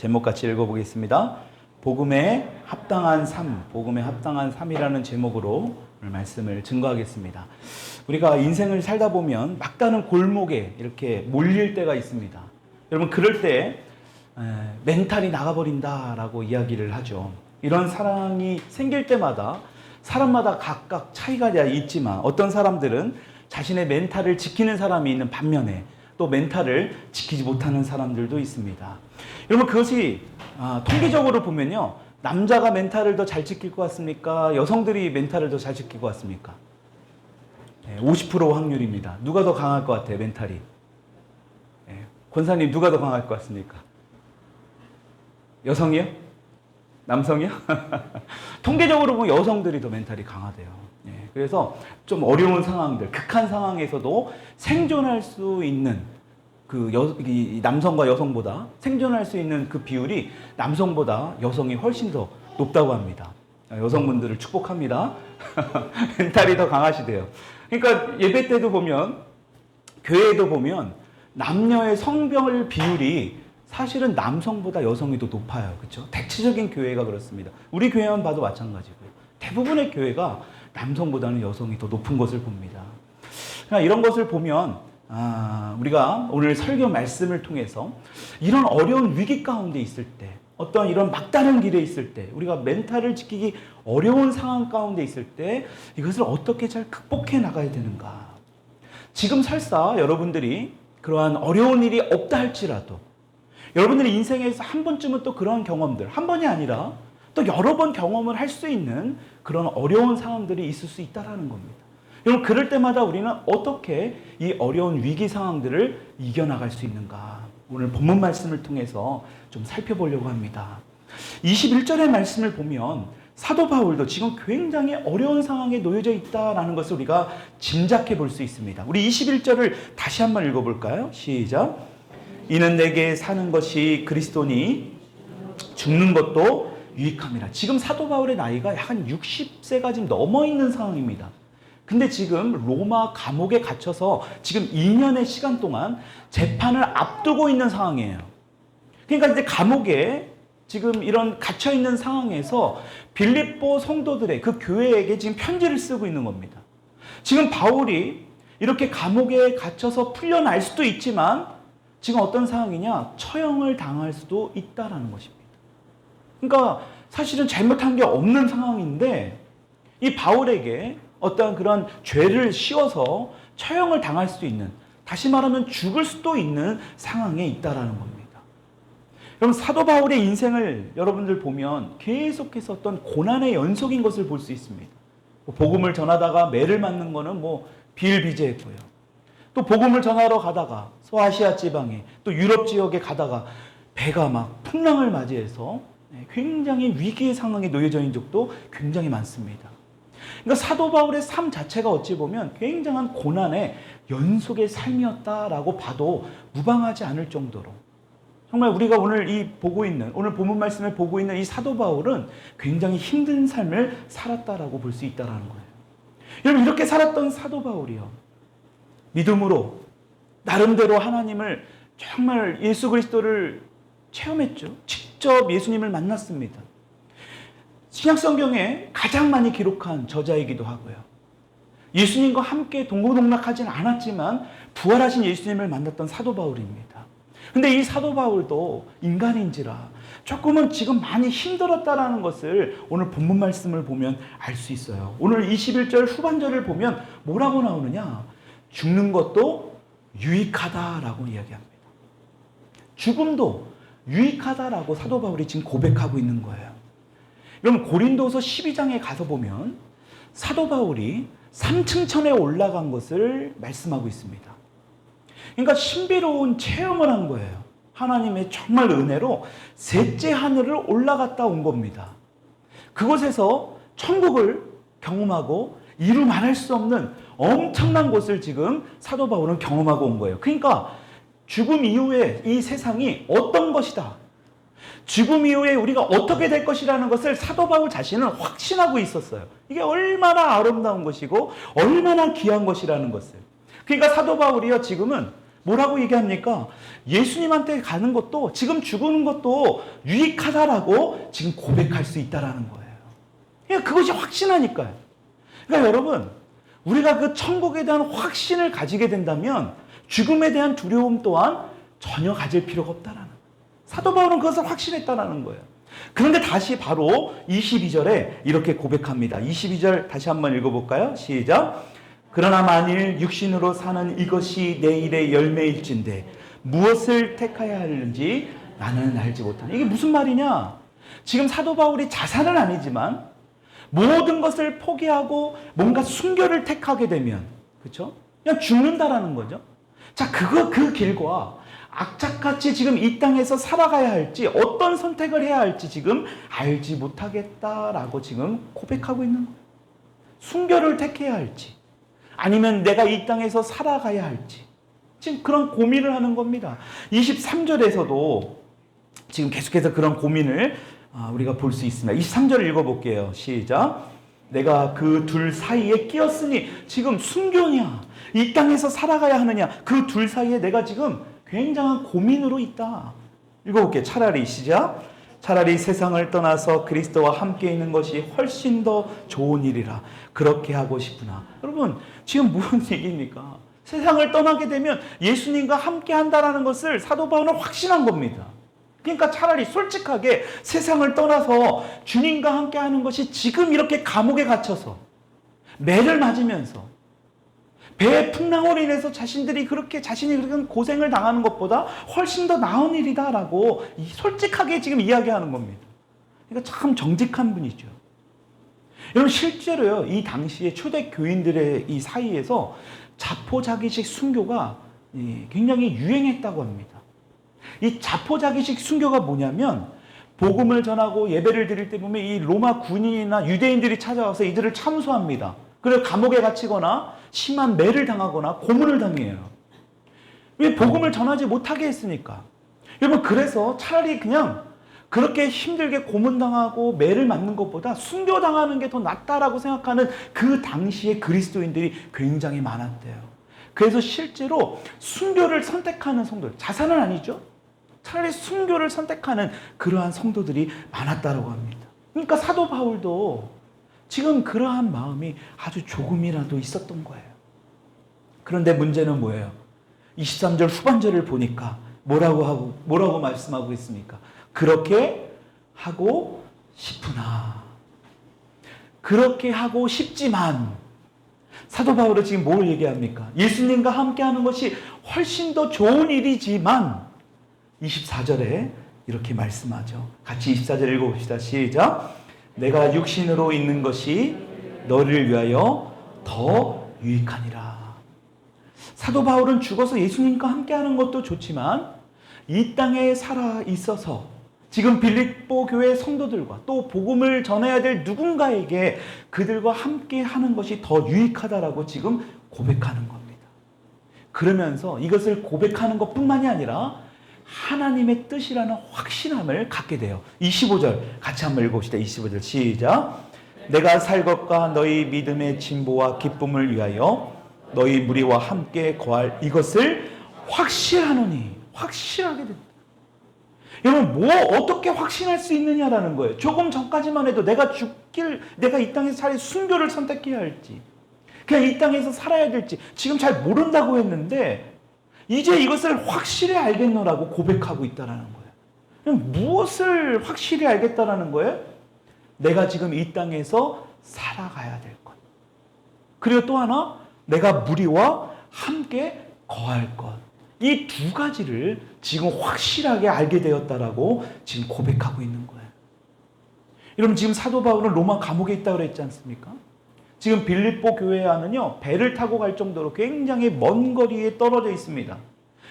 제목 같이 읽어보겠습니다. 복음에 합당한 삶, 복음에 합당한 삶이라는 제목으로 오늘 말씀을 증거하겠습니다. 우리가 인생을 살다 보면 막다른 골목에 이렇게 몰릴 때가 있습니다. 여러분, 그럴 때 멘탈이 나가버린다라고 이야기를 하죠. 이런 상황이 생길 때마다 사람마다 각각 차이가 있지만 어떤 사람들은 자신의 멘탈을 지키는 사람이 있는 반면에 또 멘탈을 지키지 못하는 사람들도 있습니다. 여러분, 그것이 통계적으로 보면요, 남자가 멘탈을 더 잘 지킬 것 같습니까? 여성들이 멘탈을 더 잘 지킬 것 같습니까? 50% 확률입니다. 누가 더 강할 것 같아요, 멘탈이? 권사님, 누가 더 강할 것 같습니까? 여성이요? 남성이요? 통계적으로 보면 여성들이 더 멘탈이 강하대요. 그래서 좀 어려운 상황들, 극한 상황에서도 생존할 수 있는 남성과 여성보다 생존할 수 있는 그 비율이 남성보다 여성이 훨씬 더 높다고 합니다. 여성분들을 축복합니다. 멘탈이 더 강하시대요. 그러니까 예배 때도 보면, 교회에도 보면 남녀의 성별 비율이 사실은 남성보다 여성이 더 높아요. 그렇죠? 대체적인 교회가 그렇습니다. 우리 교회만 봐도 마찬가지고요. 대부분의 교회가 남성보다는 여성이 더 높은 것을 봅니다. 그러니까 이런 것을 보면 우리가 오늘 설교 말씀을 통해서 이런 어려운 위기 가운데 있을 때, 어떤 이런 막다른 길에 있을 때, 우리가 멘탈을 지키기 어려운 상황 가운데 있을 때 이것을 어떻게 잘 극복해 나가야 되는가. 지금 설사 여러분들이 그러한 어려운 일이 없다 할지라도 여러분들이 인생에서 한 번쯤은 또 그런 경험들, 한 번이 아니라 또 여러 번 경험을 할 수 있는 그런 어려운 상황들이 있을 수 있다는 겁니다. 여러분, 그럴 때마다 우리는 어떻게 이 어려운 위기 상황들을 이겨나갈 수 있는가, 오늘 본문 말씀을 통해서 좀 살펴보려고 합니다. 21절의 말씀을 보면 사도 바울도 지금 굉장히 어려운 상황에 놓여져 있다는 것을 우리가 짐작해 볼 수 있습니다. 우리 21절을 다시 한번 읽어볼까요? 시작. 이는 내게 사는 것이 그리스도니 죽는 것도 유익함이라. 지금 사도 바울의 나이가 약 한 60세가 지금 넘어 있는 상황입니다. 근데 지금 로마 감옥에 갇혀서 지금 2년의 시간 동안 재판을 앞두고 있는 상황이에요. 그러니까 이제 감옥에 지금 이런 갇혀 있는 상황에서 빌립보 성도들의 그 교회에게 지금 편지를 쓰고 있는 겁니다. 지금 바울이 이렇게 감옥에 갇혀서 풀려날 수도 있지만 지금 어떤 상황이냐? 처형을 당할 수도 있다라는 것입니다. 그러니까 사실은 잘못한 게 없는 상황인데 이 바울에게 어떤 그런 죄를 씌워서 처형을 당할 수도 있는, 다시 말하면 죽을 수도 있는 상황에 있다라는 겁니다. 그럼 사도 바울의 인생을 여러분들 보면 계속해서 어떤 고난의 연속인 것을 볼 수 있습니다. 복음을 전하다가 매를 맞는 거는 비일비재했고요. 또 복음을 전하러 가다가 소아시아 지방에 또 유럽 지역에 가다가 배가 막 풍랑을 맞이해서 굉장히 위기의 상황에 놓여져 있는 적도 굉장히 많습니다. 그러니까 사도 바울의 삶 자체가 어찌 보면 굉장한 고난의 연속의 삶이었다라고 봐도 무방하지 않을 정도로, 정말 우리가 오늘 오늘 본문 말씀을 보고 있는 이 사도 바울은 굉장히 힘든 삶을 살았다라고 볼 수 있다라는 거예요. 여러분, 이렇게 살았던 사도 바울이요, 믿음으로 나름대로 하나님을, 정말 예수 그리스도를 체험했죠. 직접 예수님을 만났습니다. 신약 성경에 가장 많이 기록한 저자이기도 하고요. 예수님과 함께 동고동락하진 않았지만 부활하신 예수님을 만났던 사도 바울입니다. 근데 이 사도 바울도 인간인지라 조금은 지금 많이 힘들었다라는 것을 오늘 본문 말씀을 보면 알 수 있어요. 오늘 21절 후반절을 보면 뭐라고 나오느냐? 죽는 것도 유익하다라고 이야기합니다. 죽음도 유익하다라고 사도 바울이 지금 고백하고 있는 거예요. 여러분, 고린도서 12장에 가서 보면 사도 바울이 3층 천에 올라간 것을 말씀하고 있습니다. 그러니까 신비로운 체험을 한 거예요. 하나님의 정말 은혜로 셋째 하늘을 올라갔다 온 겁니다. 그곳에서 천국을 경험하고 이루 말할 수 없는 엄청난 곳을 지금 사도 바울은 경험하고 온 거예요. 그러니까 죽음 이후에 이 세상이 어떤 것이다, 죽음 이후에 우리가 어떻게 될 것이라는 것을 사도 바울 자신은 확신하고 있었어요. 이게 얼마나 아름다운 것이고 얼마나 귀한 것이라는 것을. 그러니까 사도 바울이요, 지금은 뭐라고 얘기합니까? 예수님한테 가는 것도 지금 죽는 것도 유익하다라고 지금 고백할 수 있다라는 거예요. 그러니까 그것이 확신하니까요. 그러니까 여러분, 우리가 그 천국에 대한 확신을 가지게 된다면 죽음에 대한 두려움 또한 전혀 가질 필요가 없다라는 거예요. 사도 바울은 그것을 확신했다라는 거예요. 그런데 다시 바로 22절에 이렇게 고백합니다. 22절 다시 한번 읽어볼까요? 시작. 그러나 만일 육신으로 사는 이것이 내일의 열매일진데 무엇을 택하여야 하는지 나는 알지 못하네. 이게 무슨 말이냐? 지금 사도 바울이 자살은 아니지만 모든 것을 포기하고 뭔가 순교를 택하게 되면, 그렇죠? 그냥 죽는다라는 거죠. 자, 그 길과 악착같이 지금 이 땅에서 살아가야 할지, 어떤 선택을 해야 할지 지금 알지 못하겠다라고 지금 고백하고 있는 거예요. 순교를 택해야 할지, 아니면 내가 이 땅에서 살아가야 할지, 지금 그런 고민을 하는 겁니다. 23절에서도 지금 계속해서 그런 고민을 우리가 볼 수 있습니다. 23절 읽어볼게요. 시작. 내가 그 둘 사이에 끼었으니, 지금 순교냐, 이 땅에서 살아가야 하느냐, 그 둘 사이에 내가 지금 굉장한 고민으로 있다. 읽어볼게요. 차라리, 시작. 차라리 세상을 떠나서 그리스도와 함께 있는 것이 훨씬 더 좋은 일이라 그렇게 하고 싶구나. 여러분, 지금 무슨 얘기입니까? 세상을 떠나게 되면 예수님과 함께 한다는 것을 사도 바울은 확신한 겁니다. 그러니까 차라리 솔직하게 세상을 떠나서 주님과 함께 하는 것이 지금 이렇게 감옥에 갇혀서 매를 맞으면서 배의 풍랑으로 인해서 자신이 그렇게 고생을 당하는 것보다 훨씬 더 나은 일이다라고 솔직하게 지금 이야기하는 겁니다. 그러니까 참 정직한 분이죠. 여러분, 실제로요, 이 당시에 초대 교인들의 이 사이에서 자포자기식 순교가 굉장히 유행했다고 합니다. 이 자포자기식 순교가 뭐냐면, 복음을 전하고 예배를 드릴 때 보면 이 로마 군인이나 유대인들이 찾아와서 이들을 참소합니다. 그래서 감옥에 갇히거나 심한 매를 당하거나 고문을 당해요. 왜? 복음을 전하지 못하게 했으니까. 여러분, 그래서 차라리 그냥 그렇게 힘들게 고문당하고 매를 맞는 것보다 순교당하는 게 더 낫다라고 생각하는 그 당시의 그리스도인들이 굉장히 많았대요. 그래서 실제로 순교를 선택하는 성도들, 자살은 아니죠. 차라리 순교를 선택하는 그러한 성도들이 많았다고 합니다. 그러니까 사도 바울도 지금 그러한 마음이 아주 조금이라도 있었던 거예요. 그런데 문제는 뭐예요? 23절 후반절을 보니까 뭐라고 말씀하고 있습니까? 그렇게 하고 싶으나, 그렇게 하고 싶지만, 사도 바울은 지금 뭘 얘기합니까? 예수님과 함께하는 것이 훨씬 더 좋은 일이지만 24절에 이렇게 말씀하죠. 같이 24절 읽어봅시다. 시작. 내가 육신으로 있는 것이 너를 위하여 더 유익하니라. 사도 바울은 죽어서 예수님과 함께하는 것도 좋지만 이 땅에 살아 있어서 지금 빌립보 교회 성도들과 또 복음을 전해야 될 누군가에게 그들과 함께 하는 것이 더 유익하다라고 지금 고백하는 겁니다. 그러면서 이것을 고백하는 것뿐만이 아니라 하나님의 뜻이라는 확신함을 갖게 돼요. 25절 같이 한번 읽어봅시다. 25절 시작. 내가 살 것과 너희 믿음의 진보와 기쁨을 위하여 너희 무리와 함께 거할 이것을 확실하노니. 확실하게 된다. 여러분, 어떻게 확신할 수 있느냐라는 거예요. 조금 전까지만 해도 내가 이 땅에서 차라리 순교를 선택해야 할지, 그냥 이 땅에서 살아야 될지 지금 잘 모른다고 했는데 이제 이것을 확실히 알겠노라고 고백하고 있다라는 거예요. 무엇을 확실히 알겠다라는 거예요? 내가 지금 이 땅에서 살아가야 될 것. 그리고 또 하나, 내가 무리와 함께 거할 것. 이 두 가지를 지금 확실하게 알게 되었다라고 지금 고백하고 있는 거예요. 여러분, 지금 사도 바울은 로마 감옥에 있다고 그랬지 않습니까? 지금 빌립보 교회와는요, 배를 타고 갈 정도로 굉장히 먼 거리에 떨어져 있습니다.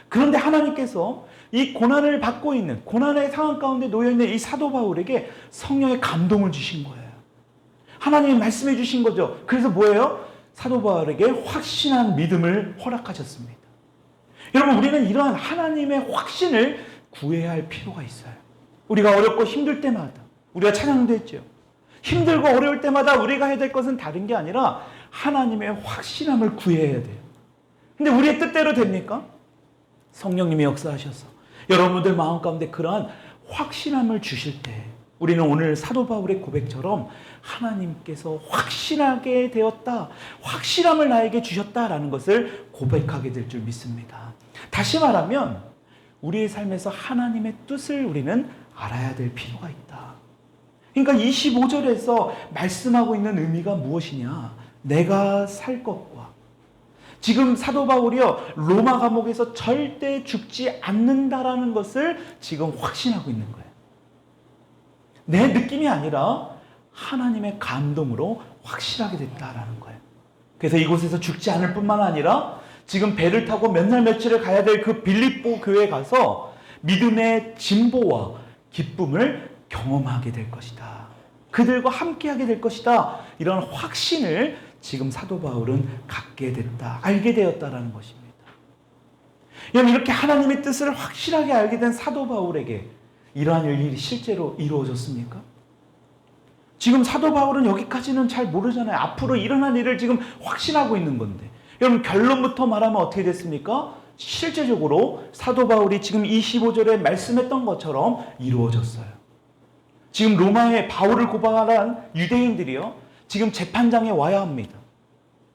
그런데 하나님께서 이 고난을 받고 있는, 고난의 상황 가운데 놓여있는 이 사도 바울에게 성령의 감동을 주신 거예요. 하나님이 말씀해 주신 거죠. 그래서 뭐예요? 사도 바울에게 확신한 믿음을 허락하셨습니다. 여러분, 우리는 이러한 하나님의 확신을 구해야 할 필요가 있어요. 우리가 어렵고 힘들 때마다, 우리가 찬양도 했죠. 힘들고 어려울 때마다 우리가 해야 될 것은 다른 게 아니라 하나님의 확신함을 구해야 돼요. 근데 우리의 뜻대로 됩니까? 성령님이 역사하셔서 여러분들 마음 가운데 그러한 확신함을 주실 때 우리는 오늘 사도 바울의 고백처럼 하나님께서 확신하게 되었다, 확실함을 나에게 주셨다라는 것을 고백하게 될 줄 믿습니다. 다시 말하면 우리의 삶에서 하나님의 뜻을 우리는 알아야 될 필요가 있다. 그러니까 25절에서 말씀하고 있는 의미가 무엇이냐? 내가 살 것과 지금 사도 바울이요 로마 감옥에서 절대 죽지 않는다라는 것을 지금 확신하고 있는 거예요. 내 느낌이 아니라 하나님의 감동으로 확실하게 됐다라는 거예요. 그래서 이곳에서 죽지 않을 뿐만 아니라 지금 배를 타고 몇 날 며칠을 가야 될 그 빌립보 교회에 가서 믿음의 진보와 기쁨을 경험하게 될 것이다. 그들과 함께하게 될 것이다. 이런 확신을 지금 사도 바울은 갖게 됐다. 알게 되었다라는 것입니다. 여러분 이렇게 하나님의 뜻을 확실하게 알게 된 사도 바울에게 이러한 일이 실제로 이루어졌습니까? 지금 사도 바울은 여기까지는 잘 모르잖아요. 앞으로 일어날 일을 지금 확신하고 있는 건데. 여러분 결론부터 말하면 어떻게 됐습니까? 실제적으로 사도 바울이 지금 25절에 말씀했던 것처럼 이루어졌어요. 지금 로마에 바울을 고발한 유대인들이요. 지금 재판장에 와야 합니다.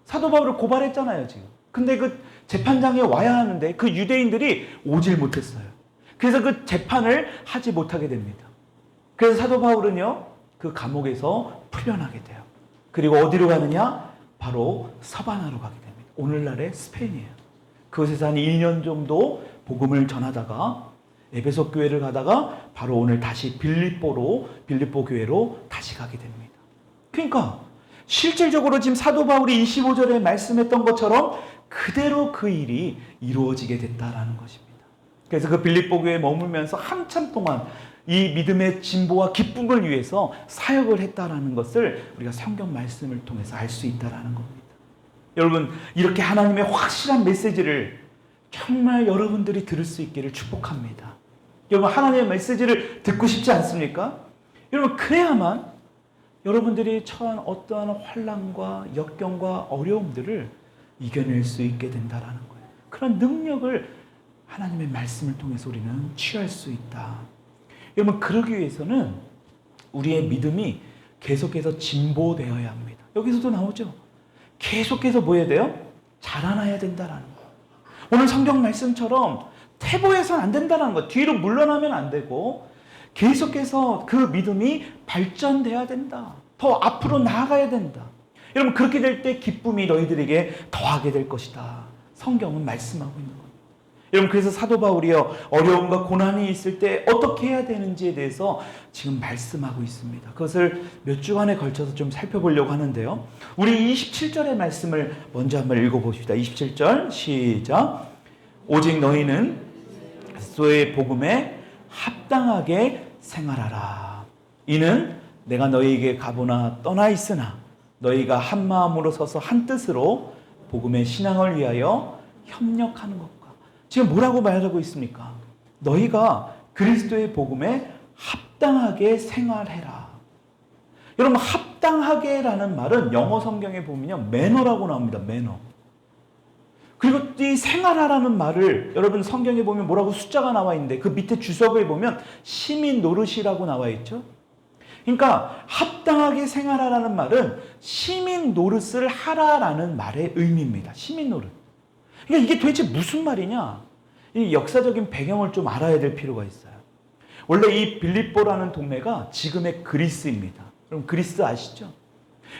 사도 바울을 고발했잖아요, 지금. 근데 그 재판장에 와야 하는데 그 유대인들이 오질 못했어요. 그래서 그 재판을 하지 못하게 됩니다. 그래서 사도 바울은요, 그 감옥에서 풀려나게 돼요. 그리고 어디로 가느냐? 바로 서바나로 가게 됩니다. 오늘날의 스페인이에요. 그곳에서 한 2년 정도 복음을 전하다가 에베소 교회를 가다가 바로 오늘 다시 빌립보 교회로 다시 가게 됩니다. 그러니까 실질적으로 지금 사도 바울이 25절에 말씀했던 것처럼 그대로 그 일이 이루어지게 됐다라는 것입니다. 그래서 그 빌립보 교회에 머물면서 한참 동안 이 믿음의 진보와 기쁨을 위해서 사역을 했다라는 것을 우리가 성경 말씀을 통해서 알 수 있다라는 겁니다. 여러분 이렇게 하나님의 확실한 메시지를 정말 여러분들이 들을 수 있기를 축복합니다. 여러분 하나님의 메시지를 듣고 싶지 않습니까? 여러분 그래야만 여러분들이 처한 어떠한 환난과 역경과 어려움들을 이겨낼 수 있게 된다라는 거예요. 그런 능력을 하나님의 말씀을 통해서 우리는 취할 수 있다. 여러분 그러기 위해서는 우리의 믿음이 계속해서 진보되어야 합니다. 여기서도 나오죠. 계속해서 뭐 해야 돼요? 자라나야 된다라는 거예요. 오늘 성경 말씀처럼 퇴보해서는 안 된다는 거예요. 뒤로 물러나면 안 되고 계속해서 그 믿음이 발전돼야 된다. 더 앞으로 나아가야 된다. 여러분 그렇게 될 때 기쁨이 너희들에게 더하게 될 것이다. 성경은 말씀하고 있는 겁니다. 여러분 그래서 사도 바울이요 어려움과 고난이 있을 때 어떻게 해야 되는지에 대해서 지금 말씀하고 있습니다. 그것을 몇 주간에 걸쳐서 좀 살펴보려고 하는데요. 우리 27절의 말씀을 먼저 한번 읽어봅시다. 27절 시작. 오직 너희는 그리스도의 복음에 합당하게 생활하라. 이는 내가 너희에게 가보나 떠나 있으나 너희가 한 마음으로 서서 한 뜻으로 복음의 신앙을 위하여 협력하는 것과 지금 뭐라고 말하고 있습니까? 너희가 그리스도의 복음에 합당하게 생활해라. 여러분 합당하게라는 말은 영어 성경에 보면요 매너라고 나옵니다. 매너. 그리고 이 생활하라는 말을 여러분 성경에 보면 뭐라고 숫자가 나와 있는데 그 밑에 주석에 보면 시민 노릇이라고 나와 있죠. 그러니까 합당하게 생활하라는 말은 시민 노릇을 하라라는 말의 의미입니다. 시민 노릇. 그러니까 이게 도대체 무슨 말이냐? 이 역사적인 배경을 좀 알아야 될 필요가 있어요. 원래 이 빌립보라는 동네가 지금의 그리스입니다. 여러분 그리스 아시죠?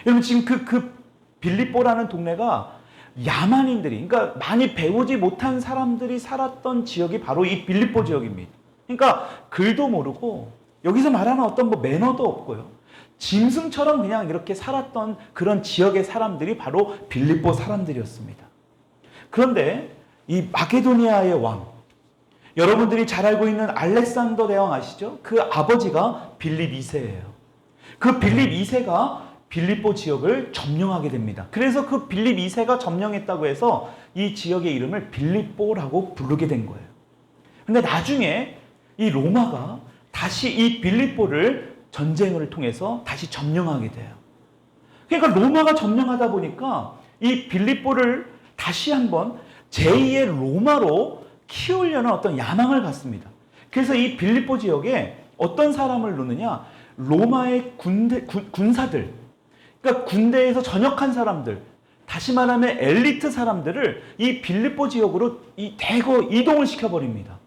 여러분 지금 그 빌립보라는 동네가 야만인들이, 그러니까 많이 배우지 못한 사람들이 살았던 지역이 바로 이 빌립보 지역입니다. 그러니까 글도 모르고 여기서 말하는 어떤 뭐 매너도 없고요. 짐승처럼 그냥 이렇게 살았던 그런 지역의 사람들이 바로 빌립보 사람들이었습니다. 그런데 이 마게도니아의 왕, 여러분들이 잘 알고 있는 알렉산더 대왕 아시죠? 그 아버지가 빌립 2세예요. 그 빌립 2세가 빌립보 지역을 점령하게 됩니다. 그래서 그 빌립 2세가 점령했다고 해서 이 지역의 이름을 빌립보라고 부르게 된 거예요. 근데 나중에 이 로마가 다시 이 빌립보를 전쟁을 통해서 다시 점령하게 돼요. 그러니까 로마가 점령하다 보니까 이 빌립보를 다시 한번 제2의 로마로 키우려는 어떤 야망을 갖습니다. 그래서 이 빌립보 지역에 어떤 사람을 놓느냐? 로마의 군사들, 그러니까 군대에서 전역한 사람들, 다시 말하면 엘리트 사람들을 이 빌립보 지역으로 대거 이동을 시켜버립니다.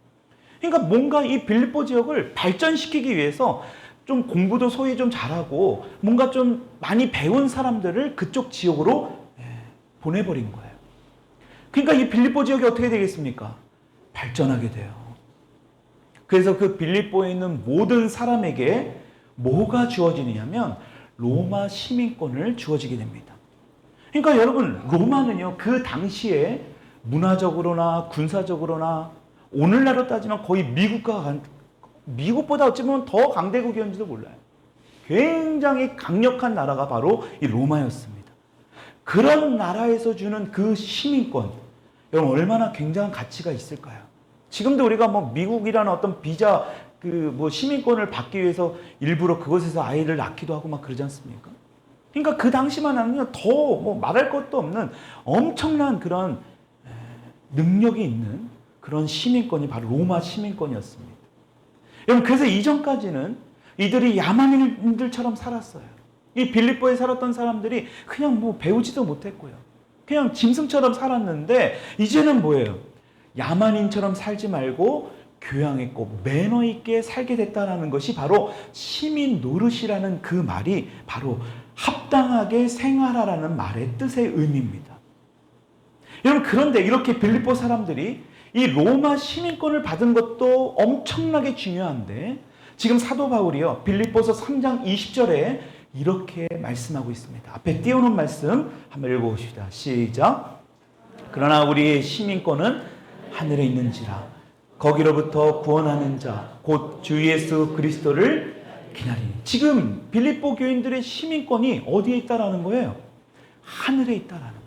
그러니까 뭔가 이 빌립보 지역을 발전시키기 위해서 좀 공부도 소위 좀 잘하고 뭔가 좀 많이 배운 사람들을 그쪽 지역으로 보내버린 거예요. 그러니까 이 빌립보 지역이 어떻게 되겠습니까? 발전하게 돼요. 그래서 그 빌립보에 있는 모든 사람에게 뭐가 주어지느냐면 로마 시민권을 주어지게 됩니다. 그러니까 여러분, 로마는요, 그 당시에 문화적으로나 군사적으로나 오늘날로 따지면 거의 미국보다 어찌 보면 더 강대국이었는지도 몰라요. 굉장히 강력한 나라가 바로 이 로마였습니다. 그런 나라에서 주는 그 시민권, 여러분 얼마나 굉장한 가치가 있을까요? 지금도 우리가 뭐 미국이라는 어떤 비자 시민권을 받기 위해서 일부러 그곳에서 아이를 낳기도 하고 막 그러지 않습니까? 그러니까 그 당시만 하면 더 말할 것도 없는 엄청난 그런 능력이 있는 그런 시민권이 바로 로마 시민권이었습니다. 여러분, 그래서 이전까지는 이들이 야만인들처럼 살았어요. 이 빌립보에 살았던 사람들이 그냥 배우지도 못했고요. 그냥 짐승처럼 살았는데 이제는 뭐예요? 야만인처럼 살지 말고 교양 있고 매너 있게 살게 됐다는 것이 바로 시민 노릇이라는 그 말이 바로 합당하게 생활하라는 말의 뜻의 의미입니다. 여러분, 그런데 이렇게 빌립보 사람들이 이 로마 시민권을 받은 것도 엄청나게 중요한데 지금 사도 바울이요, 빌립보서 3장 20절에 이렇게 말씀하고 있습니다. 앞에 띄워놓은 말씀 한번 읽어봅시다. 시작. 그러나 우리의 시민권은 하늘에 있는지라 거기로부터 구원하는 자 곧 주 예수 그리스도를 기다리니. 지금 빌립보 교인들의 시민권이 어디에 있다라는 거예요? 하늘에 있다라는 거예요.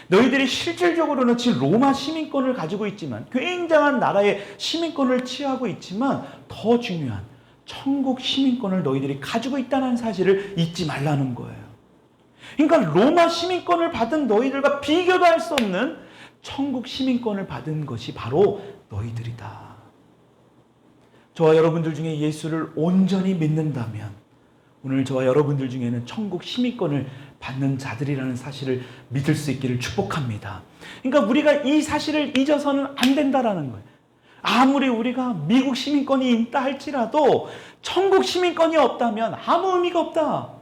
너희들이 실질적으로는 지금 로마 시민권을 가지고 있지만, 굉장한 나라의 시민권을 취하고 있지만 더 중요한 천국 시민권을 너희들이 가지고 있다는 사실을 잊지 말라는 거예요. 그러니까 로마 시민권을 받은 너희들과 비교도 할 수 없는 천국 시민권을 받은 것이 바로 너희들이다. 저와 여러분들 중에 예수를 온전히 믿는다면 오늘 저와 여러분들 중에는 천국 시민권을 받는 자들이라는 사실을 믿을 수 있기를 축복합니다. 그러니까 우리가 이 사실을 잊어서는 안 된다라는 거예요. 아무리 우리가 미국 시민권이 있다 할지라도 천국 시민권이 없다면 아무 의미가 없다.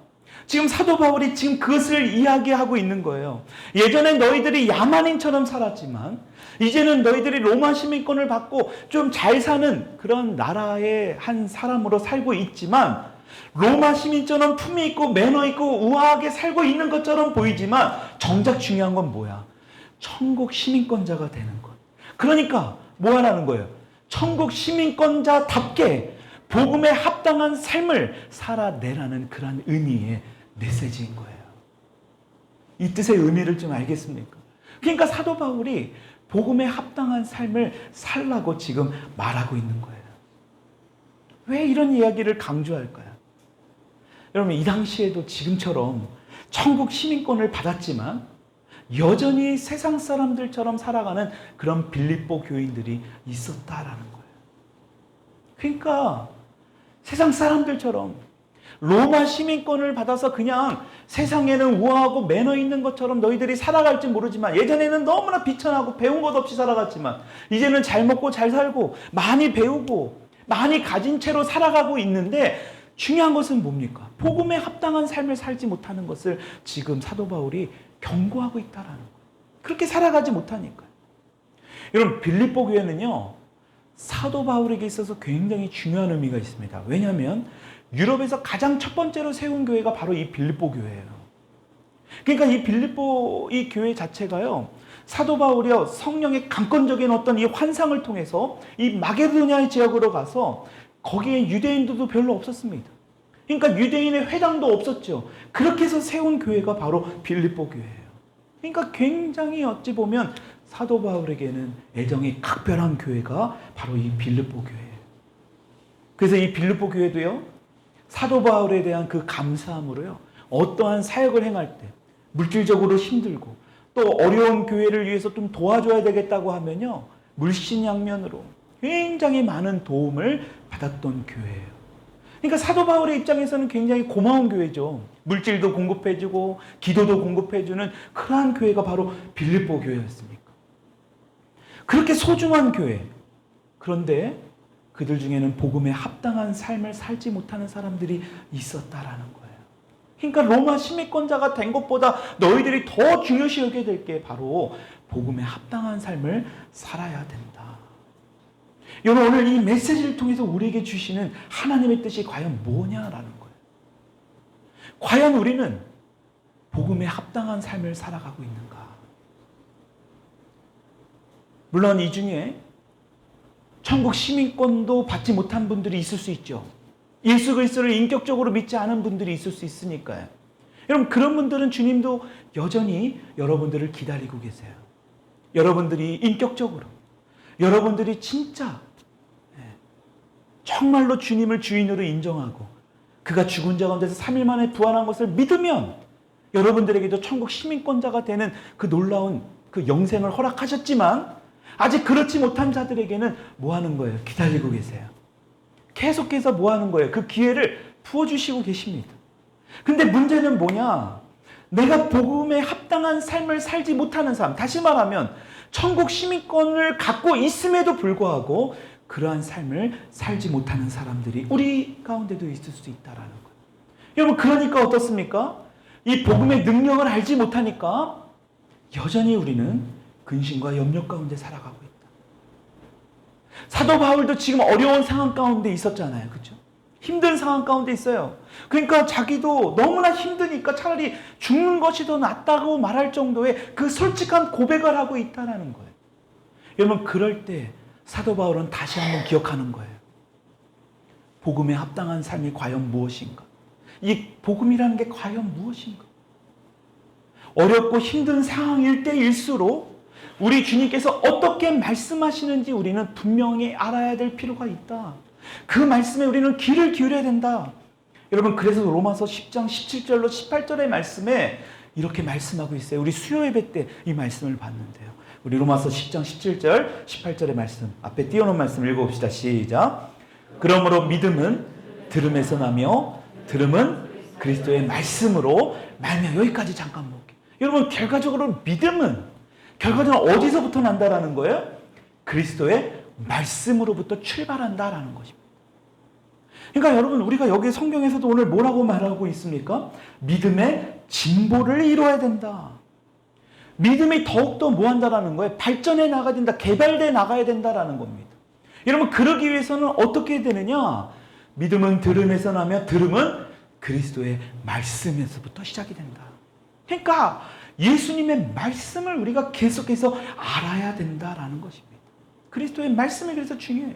지금 사도 바울이 지금 그것을 이야기하고 있는 거예요. 예전에 너희들이 야만인처럼 살았지만 이제는 너희들이 로마 시민권을 받고 좀 잘 사는 그런 나라의 한 사람으로 살고 있지만, 로마 시민처럼 품위 있고 매너 있고 우아하게 살고 있는 것처럼 보이지만 정작 중요한 건 뭐야? 천국 시민권자가 되는 것. 그러니까 뭐 하라는 거예요? 천국 시민권자답게 복음에 합당한 삶을 살아내라는 그런 의미의 메시지인 거예요. 이 뜻의 의미를 좀 알겠습니까? 그러니까 사도 바울이 복음에 합당한 삶을 살라고 지금 말하고 있는 거예요. 왜 이런 이야기를 강조할까요? 여러분, 이 당시에도 지금처럼 천국 시민권을 받았지만 여전히 세상 사람들처럼 살아가는 그런 빌립보 교인들이 있었다라는 거예요. 그러니까 세상 사람들처럼 로마 시민권을 받아서 그냥 세상에는 우아하고 매너 있는 것처럼 너희들이 살아갈지 모르지만, 예전에는 너무나 비천하고 배운 것 없이 살아갔지만 이제는 잘 먹고 잘 살고 많이 배우고 많이 가진 채로 살아가고 있는데, 중요한 것은 뭡니까? 복음에 합당한 삶을 살지 못하는 것을 지금 사도 바울이 경고하고 있다라는 거예요. 그렇게 살아가지 못하니까요. 여러분, 빌립보 교회는요, 사도 바울에게 있어서 굉장히 중요한 의미가 있습니다. 왜냐하면 유럽에서 가장 첫 번째로 세운 교회가 바로 이 빌립보 교회예요. 그러니까 이 빌립보 이 교회 자체가요, 사도 바울이요, 성령의 강권적인 어떤 이 환상을 통해서 이 마게도냐의 지역으로 가서 거기에 유대인들도 별로 없었습니다. 그러니까 유대인의 회당도 없었죠. 그렇게 해서 세운 교회가 바로 빌립보 교회예요. 그러니까 굉장히 어찌 보면 사도 바울에게는 애정이 각별한 교회가 바로 이 빌립보 교회예요. 그래서 이 빌립보 교회도요, 사도 바울에 대한 그 감사함으로요, 어떠한 사역을 행할 때 물질적으로 힘들고 또 어려운 교회를 위해서 좀 도와줘야 되겠다고 하면요, 물신양면으로 굉장히 많은 도움을 받았던 교회예요. 그러니까 사도 바울의 입장에서는 굉장히 고마운 교회죠. 물질도 공급해주고 기도도 공급해주는 그러한 교회가 바로 빌립보 교회였습니까? 그렇게 소중한 교회. 그런데 그들 중에는 복음에 합당한 삶을 살지 못하는 사람들이 있었다라는 거예요. 그러니까 로마 시민권자가 된 것보다 너희들이 더 중요시 여겨야 될 게 바로 복음에 합당한 삶을 살아야 된다. 여러분, 오늘 이 메시지를 통해서 우리에게 주시는 하나님의 뜻이 과연 뭐냐라는 거예요. 과연 우리는 복음에 합당한 삶을 살아가고 있는가? 물론 이 중에 천국 시민권도 받지 못한 분들이 있을 수 있죠. 예수 그리스도를 인격적으로 믿지 않은 분들이 있을 수 있으니까요. 여러분, 그런 분들은 주님도 여전히 여러분들을 기다리고 계세요. 여러분들이 인격적으로, 여러분들이 진짜 정말로 주님을 주인으로 인정하고 그가 죽은 자 가운데서 3일 만에 부활한 것을 믿으면 여러분들에게도 천국 시민권자가 되는 그 놀라운 그 영생을 허락하셨지만, 아직 그렇지 못한 자들에게는 뭐 하는 거예요? 기다리고 계세요. 계속해서 뭐 하는 거예요? 그 기회를 부어주시고 계십니다. 근데 문제는 뭐냐? 내가 복음에 합당한 삶을 살지 못하는 사람, 다시 말하면 천국 시민권을 갖고 있음에도 불구하고 그러한 삶을 살지 못하는 사람들이 우리 가운데도 있을 수 있다라는 거예요. 여러분, 그러니까 어떻습니까? 이 복음의 능력을 알지 못하니까 여전히 우리는 근심과 염려 가운데 살아가고 있다. 사도 바울도 지금 어려운 상황 가운데 있었잖아요. 그렇죠? 힘든 상황 가운데 있어요. 그러니까 자기도 너무나 힘드니까 차라리 죽는 것이 더 낫다고 말할 정도의 그 솔직한 고백을 하고 있다는 거예요. 여러분, 그럴 때 사도 바울은 다시 한번 기억하는 거예요. 복음에 합당한 삶이 과연 무엇인가? 이 복음이라는 게 과연 무엇인가? 어렵고 힘든 상황일 때일수록 우리 주님께서 어떻게 말씀하시는지 우리는 분명히 알아야 될 필요가 있다. 그 말씀에 우리는 귀를 기울여야 된다. 여러분, 그래서 로마서 10장 17절로 18절의 말씀에 이렇게 말씀하고 있어요. 우리 수요 예배 때 이 말씀을 봤는데요. 우리 로마서 10장 17절 18절의 말씀 앞에 띄워놓은 말씀 읽어봅시다. 시작. 그러므로 믿음은 들음에서 나며 들음은 그리스도의 말씀으로 말며. 여기까지 잠깐 볼게요. 여러분, 결과적으로 믿음은 어디서부터 난다라는 거예요? 그리스도의 말씀으로부터 출발한다라는 것입니다. 그러니까 여러분, 우리가 여기 성경에서도 오늘 뭐라고 말하고 있습니까? 믿음의 진보를 이루어야 된다. 믿음이 더욱더 뭐 한다라는 거예요? 발전해 나가야 된다. 개발돼 나가야 된다라는 겁니다. 여러분, 그러기 위해서는 어떻게 해야 되느냐? 믿음은 들음에서 나며 들음은 그리스도의 말씀에서부터 시작이 된다. 그러니까 예수님의 말씀을 우리가 계속해서 알아야 된다라는 것입니다. 그리스도의 말씀이 그래서 중요해요.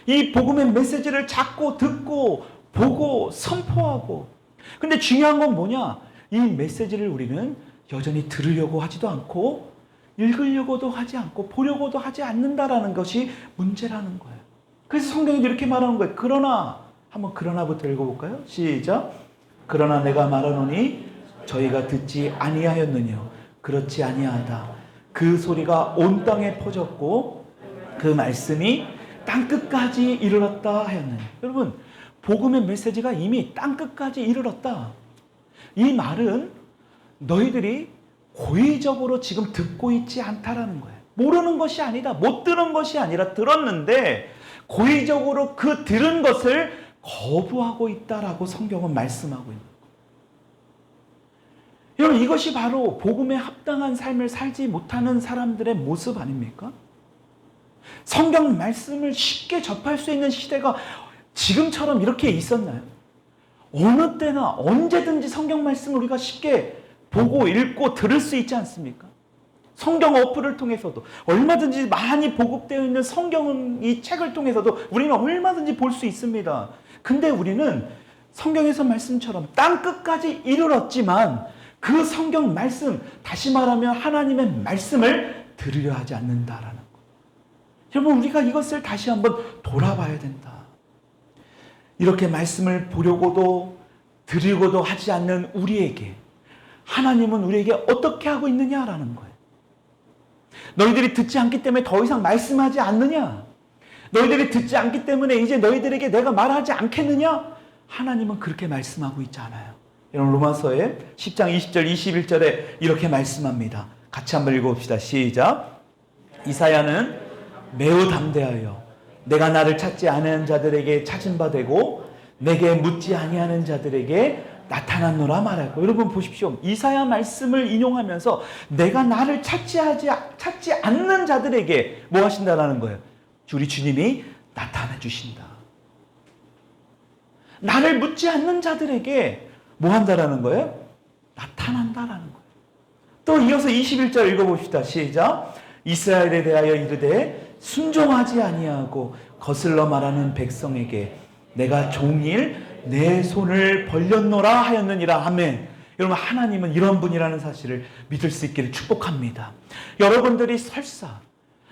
이 복음의 메시지를 찾고 듣고 보고 선포하고. 근데 중요한 건 뭐냐? 이 메시지를 우리는 여전히 들으려고 하지도 않고 읽으려고도 하지 않고 보려고도 하지 않는다라는 것이 문제라는 거예요. 그래서 성경이 이렇게 말하는 거예요. 그러나, 한번 그러나부터 읽어볼까요? 시작. 그러나 내가 말하노니 저희가 듣지 아니하였느냐? 그렇지 아니하다. 그 소리가 온 땅에 퍼졌고 그 말씀이 땅끝까지 이르렀다 하였느냐? 여러분, 복음의 메시지가 이미 땅끝까지 이르렀다. 이 말은 너희들이 고의적으로 지금 듣고 있지 않다라는 거예요. 모르는 것이 아니다. 못 들은 것이 아니라 들었는데 고의적으로 그 들은 것을 거부하고 있다라고 성경은 말씀하고 있는 거예요. 여러분, 이것이 바로 복음에 합당한 삶을 살지 못하는 사람들의 모습 아닙니까? 성경 말씀을 쉽게 접할 수 있는 시대가 지금처럼 이렇게 있었나요? 어느 때나 언제든지 성경 말씀을 우리가 쉽게 보고 읽고 들을 수 있지 않습니까? 성경 어플을 통해서도 얼마든지 많이 보급되어 있는 성경 이 책을 통해서도 우리는 얼마든지 볼 수 있습니다. 근데 우리는 성경에서 말씀처럼 땅끝까지 이르렀지만 그 성경 말씀, 다시 말하면 하나님의 말씀을 들으려 하지 않는다라는 것. 여러분, 우리가 이것을 다시 한번 돌아봐야 된다. 이렇게 말씀을 보려고도 들으려고도 하지 않는 우리에게 하나님은 우리에게 어떻게 하고 있느냐라는 거예요. 너희들이 듣지 않기 때문에 더 이상 말씀하지 않느냐? 너희들이 듣지 않기 때문에 이제 너희들에게 내가 말하지 않겠느냐? 하나님은 그렇게 말씀하고 있지 않아요. 여러분 로마서의 10장 20절 21절에 이렇게 말씀합니다. 같이 한번 읽어봅시다. 시작. 이사야는 매우 담대하여 내가 나를 찾지 않은 자들에게 찾은 바 되고 내게 묻지 아니하는 자들에게 나타났노라 말하고. 여러분 보십시오. 이사야 말씀을 인용하면서 내가 나를 찾지 않는 자들에게 뭐 하신다라는 거예요? 우리 주님이 나타나 주신다. 나를 묻지 않는 자들에게 뭐 한다라는 거예요? 나타난다라는 거예요. 또 이어서 21절 읽어봅시다. 시작. 이스라엘에 대하여 이르되 순종하지 아니하고 거슬러 말하는 백성에게 내가 종일 내 손을 벌렸노라 하였느니라. 아멘. 여러분 하나님은 이런 분이라는 사실을 믿을 수 있기를 축복합니다. 여러분들이 설사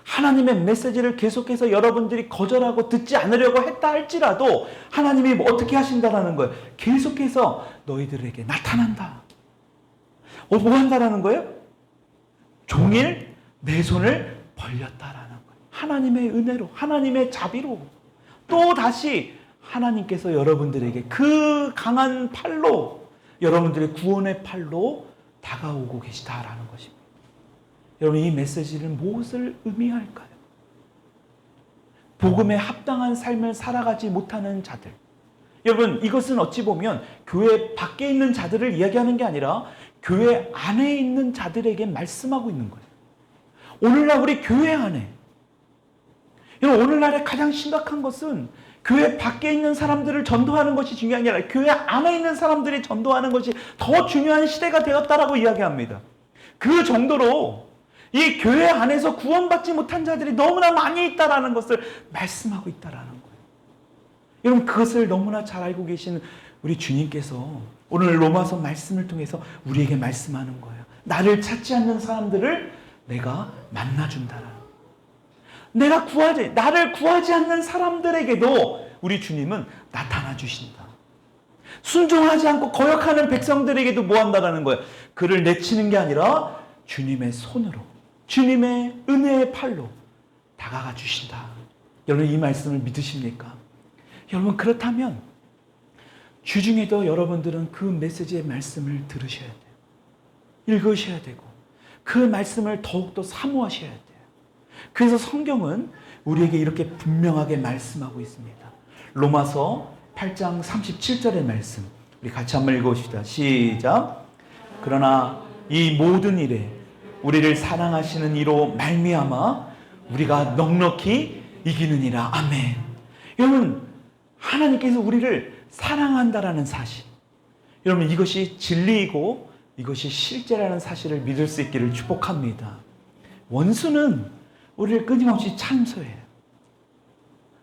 하나님의 메시지를 계속해서 여러분들이 거절하고 듣지 않으려고 했다 할지라도 하나님이 어떻게 하신다라는 거예요? 계속해서 너희들에게 나타난다. 뭐 한다라는 거예요? 종일 내 손을 벌렸다라는 거예요. 하나님의 은혜로, 하나님의 자비로 또 다시 하나님께서 여러분들에게 그 강한 팔로, 여러분들의 구원의 팔로 다가오고 계시다라는 것입니다. 여러분 이 메시지는 무엇을 의미할까요? 복음에 합당한 삶을 살아가지 못하는 자들. 여러분 이것은 어찌 보면 교회 밖에 있는 자들을 이야기하는 게 아니라 교회 안에 있는 자들에게 말씀하고 있는 거예요. 오늘날 우리 교회 안에, 여러분 오늘날의 가장 심각한 것은 교회 밖에 있는 사람들을 전도하는 것이 중요한 게 아니라 교회 안에 있는 사람들이 전도하는 것이 더 중요한 시대가 되었다라고 이야기합니다. 그 정도로 이 교회 안에서 구원받지 못한 자들이 너무나 많이 있다라는 것을 말씀하고 있다라는 거예요. 여러분 그것을 너무나 잘 알고 계신 우리 주님께서 오늘 로마서 말씀을 통해서 우리에게 말씀하는 거예요. 나를 찾지 않는 사람들을 내가 만나준다라는 거예요. 나를 구하지 않는 사람들에게도 우리 주님은 나타나 주신다. 순종하지 않고 거역하는 백성들에게도 뭐 한다라는 거예요? 그를 내치는 게 아니라 주님의 손으로, 주님의 은혜의 팔로 다가가 주신다. 여러분 이 말씀을 믿으십니까? 여러분 그렇다면 주중에도 여러분들은 그 메시지의 말씀을 들으셔야 돼요. 읽으셔야 되고 그 말씀을 더욱더 사모하셔야 돼요. 그래서 성경은 우리에게 이렇게 분명하게 말씀하고 있습니다. 로마서 8장 37절의 말씀 우리 같이 한번 읽어봅시다. 시작. 그러나 이 모든 일에 우리를 사랑하시는 이로 말미암아 우리가 넉넉히 이기느니라. 아멘. 여러분 하나님께서 우리를 사랑한다라는 사실, 여러분 이것이 진리이고 이것이 실제라는 사실을 믿을 수 있기를 축복합니다. 원수는 우리를 끊임없이 참소해요.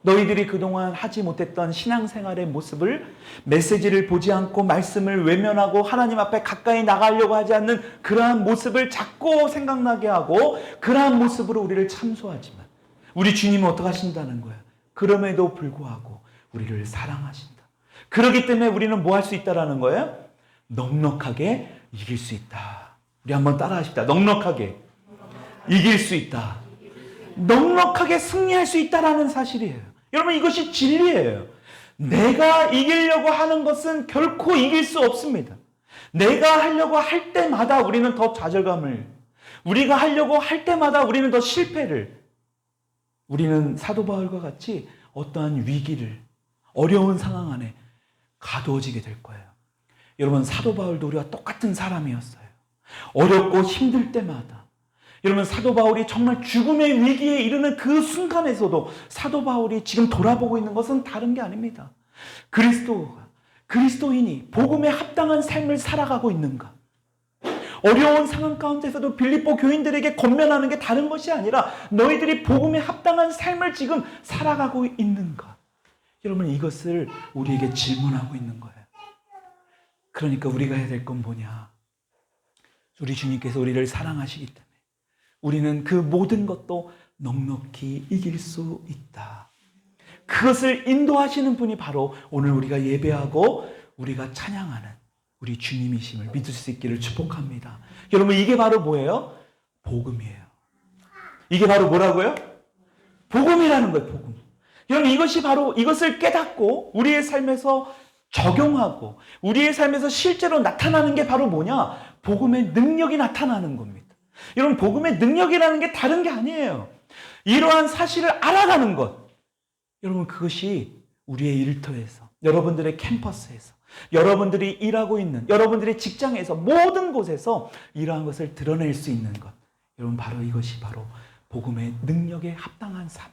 너희들이 그동안 하지 못했던 신앙생활의 모습을, 메시지를 보지 않고 말씀을 외면하고 하나님 앞에 가까이 나가려고 하지 않는 그러한 모습을 자꾸 생각나게 하고 그러한 모습으로 우리를 참소하지만 우리 주님은 어떻게 하신다는 거예요? 그럼에도 불구하고 우리를 사랑하신다. 그렇기 때문에 우리는 뭐 할 수 있다라는 거예요? 넉넉하게 이길 수 있다. 우리 한번 따라 하십시다. 넉넉하게 이길 수 있다. 넉넉하게 승리할 수 있다라는 사실이에요. 여러분 이것이 진리예요. 내가 이기려고 하는 것은 결코 이길 수 없습니다. 내가 하려고 할 때마다 우리는 더 좌절감을, 우리가 하려고 할 때마다 우리는 더 실패를, 우리는 사도 바울과 같이 어떠한 위기를, 어려운 상황 안에 가두어지게 될 거예요. 여러분 사도 바울도 우리와 똑같은 사람이었어요. 어렵고 힘들 때마다, 여러분 사도 바울이 정말 죽음의 위기에 이르는 그 순간에서도 사도 바울이 지금 돌아보고 있는 것은 다른 게 아닙니다. 그리스도인이 복음에 합당한 삶을 살아가고 있는가? 어려운 상황 가운데서도 빌립보 교인들에게 권면하는 게 다른 것이 아니라 너희들이 복음에 합당한 삶을 지금 살아가고 있는가? 여러분 이것을 우리에게 질문하고 있는 거예요. 그러니까 우리가 해야 될 건 뭐냐? 우리 주님께서 우리를 사랑하시기 때문에 우리는 그 모든 것도 넉넉히 이길 수 있다. 그것을 인도하시는 분이 바로 오늘 우리가 예배하고 우리가 찬양하는 우리 주님이심을 믿을 수 있기를 축복합니다. 여러분 이게 바로 뭐예요? 복음이에요. 이게 바로 뭐라고요? 복음이라는 거예요, 복음. 여러분, 이것이 바로 이것을 깨닫고 우리의 삶에서 적용하고 우리의 삶에서 실제로 나타나는 게 바로 뭐냐? 복음의 능력이 나타나는 겁니다. 여러분, 복음의 능력이라는 게 다른 게 아니에요. 이러한 사실을 알아가는 것. 여러분, 그것이 우리의 일터에서, 여러분들의 캠퍼스에서, 여러분들이 일하고 있는, 여러분들의 직장에서, 모든 곳에서 이러한 것을 드러낼 수 있는 것. 여러분, 바로 이것이 바로 복음의 능력에 합당한 삶.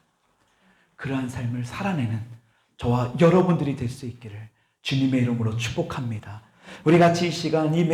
그러한 삶을 살아내는 저와 여러분들이 될 수 있기를 주님의 이름으로 축복합니다. 우리 같이 이 시간 이